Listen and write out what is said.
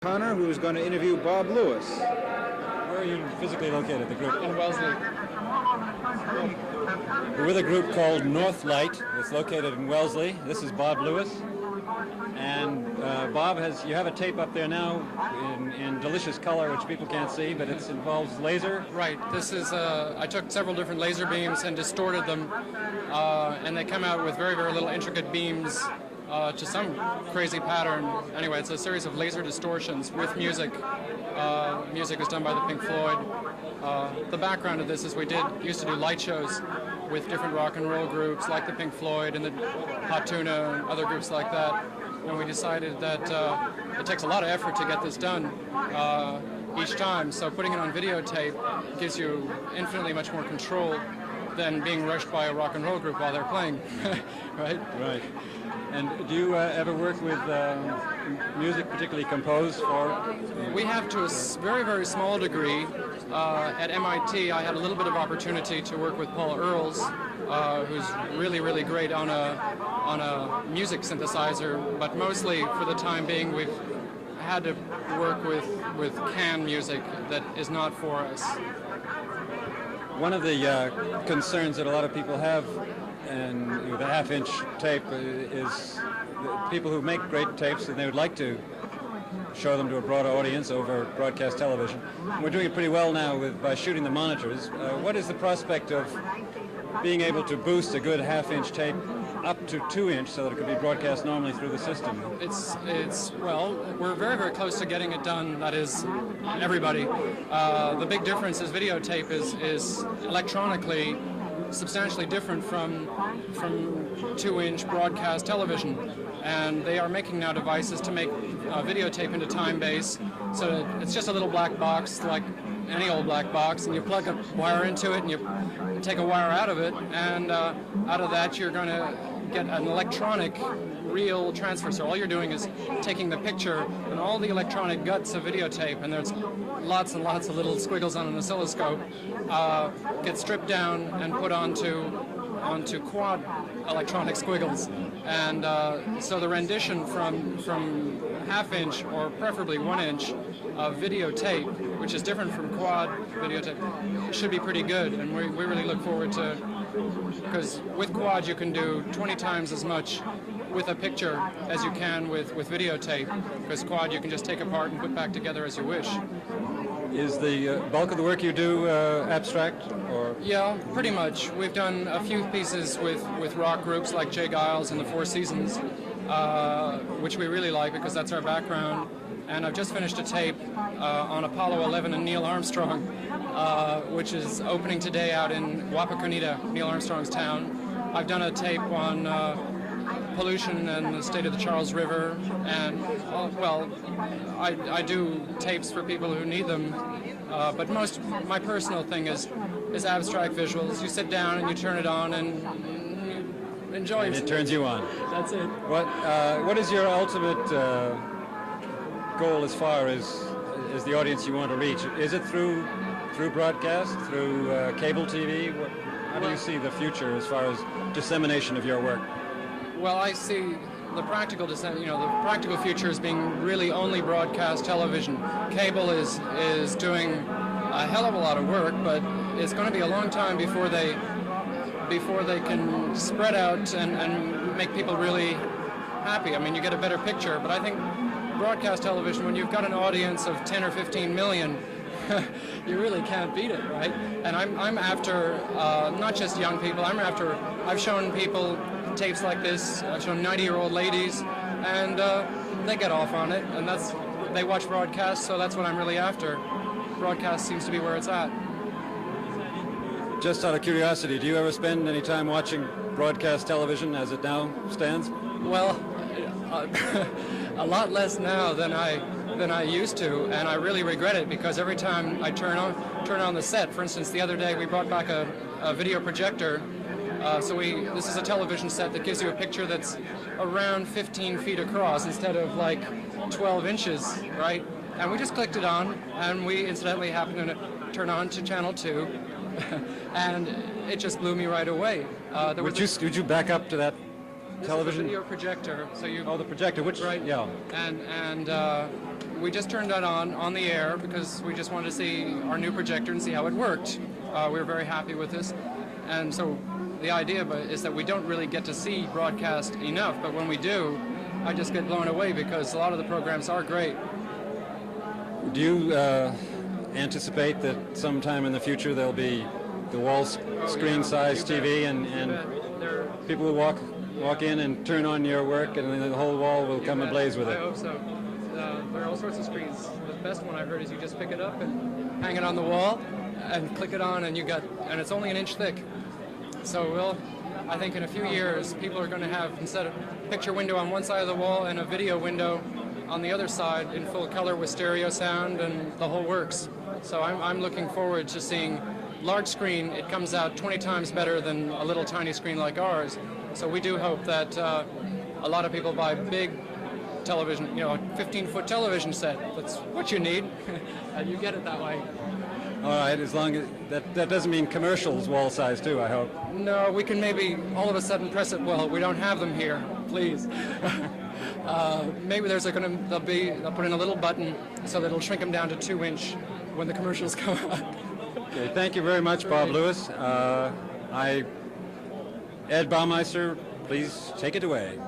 Connor, who is going to interview Bob Lewis. Where are you physically located, the group? In Wellesley. We're with a group called Northlight. It's located in Wellesley. This is Bob Lewis. And Bob, you have a tape up there now in delicious color, which people can't see, but it involves laser. Right. This is, I took several different laser beams and distorted them, and they come out with very, very little intricate beams to some crazy pattern. Anyway, it's a series of laser distortions with music. Music is done by the Pink Floyd. The background of this is we used to do light shows with different rock and roll groups like the Pink Floyd and the Hot Tuna and other groups like that. And we decided that it takes a lot of effort to get this done each time. So putting it on videotape gives you infinitely much more control than being rushed by a rock and roll group while they're playing, right? Right. And do you ever work with music particularly composed for? We have to a very, very small degree. At MIT, I had a little bit of opportunity to work with Paul Earls, who's really, really great on a music synthesizer, but mostly for the time being we've had to work with canned music that is not for us. One of the concerns that a lot of people have and with a half-inch tape is people who make great tapes and they would like to show them to a broader audience over broadcast television. And we're doing it pretty well now by shooting the monitors. What is the prospect of being able to boost a good half-inch tape up to 2-inch so that it could be broadcast normally through the system? Well, we're very, very close to getting it done. That is, everybody. The big difference is videotape is electronically substantially different from 2-inch broadcast television, and they are making now devices to make videotape into time base, so that it's just a little black box like any old black box, and you plug a wire into it and you take a wire out of it, and out of that you're going to get an electronic real transfer. So all you're doing is taking the picture and all the electronic guts of videotape, and there's lots and lots of little squiggles on an oscilloscope, get stripped down and put onto quad electronic squiggles. And so the rendition from half-inch or preferably 1-inch videotape, which is different from quad videotape, should be pretty good, and we really look forward to, because with quad you can do 20 times as much with a picture as you can with videotape, because quad you can just take apart and put back together as you wish. Is the bulk of the work you do abstract? Or? Yeah, pretty much. We've done a few pieces with rock groups like Jay Giles and the Four Seasons, which we really like because that's our background. And I've just finished a tape on Apollo 11 and Neil Armstrong, which is opening today out in Wapakoneta, Neil Armstrong's town. I've done a tape on pollution and the state of the Charles River, and well, I do tapes for people who need them, but my personal thing is abstract visuals. You sit down and you turn it on and you enjoy it. It turns you on. That's it. What is your ultimate goal as far as the audience you want to reach? Is it through broadcast, through cable TV? How do you see the future as far as dissemination of your work? Well, I see the practical practical future as being really only broadcast television. Cable is doing a hell of a lot of work, but it's going to be a long time before they can spread out and make people really happy. I mean, you get a better picture, but I think broadcast television, when you've got an audience of 10 or 15 million, you really can't beat it, right? And I'm after not just young people. I've shown people tapes like this. I've shown 90-year-old ladies, and they get off on it, and they watch broadcast, so that's what I'm really after. Broadcast seems to be where it's at. Just out of curiosity, do you ever spend any time watching broadcast television as it now stands? Well, a lot less now than I used to, and I really regret it, because every time I turn on the set, for instance, the other day we brought back a video projector. This is a television set that gives you a picture that's around 15 feet across instead of like 12 inches, right? And we just clicked it on, and we incidentally happened to turn on to channel 2, and it just blew me right away. Would you back up to that television? Video projector. So you. Oh, the projector. Which? Right. Yeah. And we just turned that on the air because we just wanted to see our new projector and see how it worked. We were very happy with this, and so the idea is that we don't really get to see broadcast enough, but when we do, I just get blown away because a lot of the programs are great. Do you anticipate that sometime in the future there'll be the wall screen size TV and people will walk in and turn on your work and then the whole wall will come ablaze with it? I hope so. There are all sorts of screens. The best one I heard is you just pick it up and hang it on the wall and click it on and and it's only an inch thick. So I think in a few years people are going to have, instead of picture window on one side of the wall and a video window on the other side in full color with stereo sound and the whole works. So I'm looking forward to seeing large screen. It comes out 20 times better than a little tiny screen like ours. So we do hope that a lot of people buy big television, a 15-foot television set. That's what you need, and you get it that way. All right, as long as that doesn't mean commercials wall size too, I hope. No, we can maybe all of a sudden press it. Well, we don't have them here, please. Maybe they'll put in a little button so that it'll shrink them down to 2-inch when the commercials come out. Okay, thank you very much, Bob Lewis. Ed Baumeister, please take it away.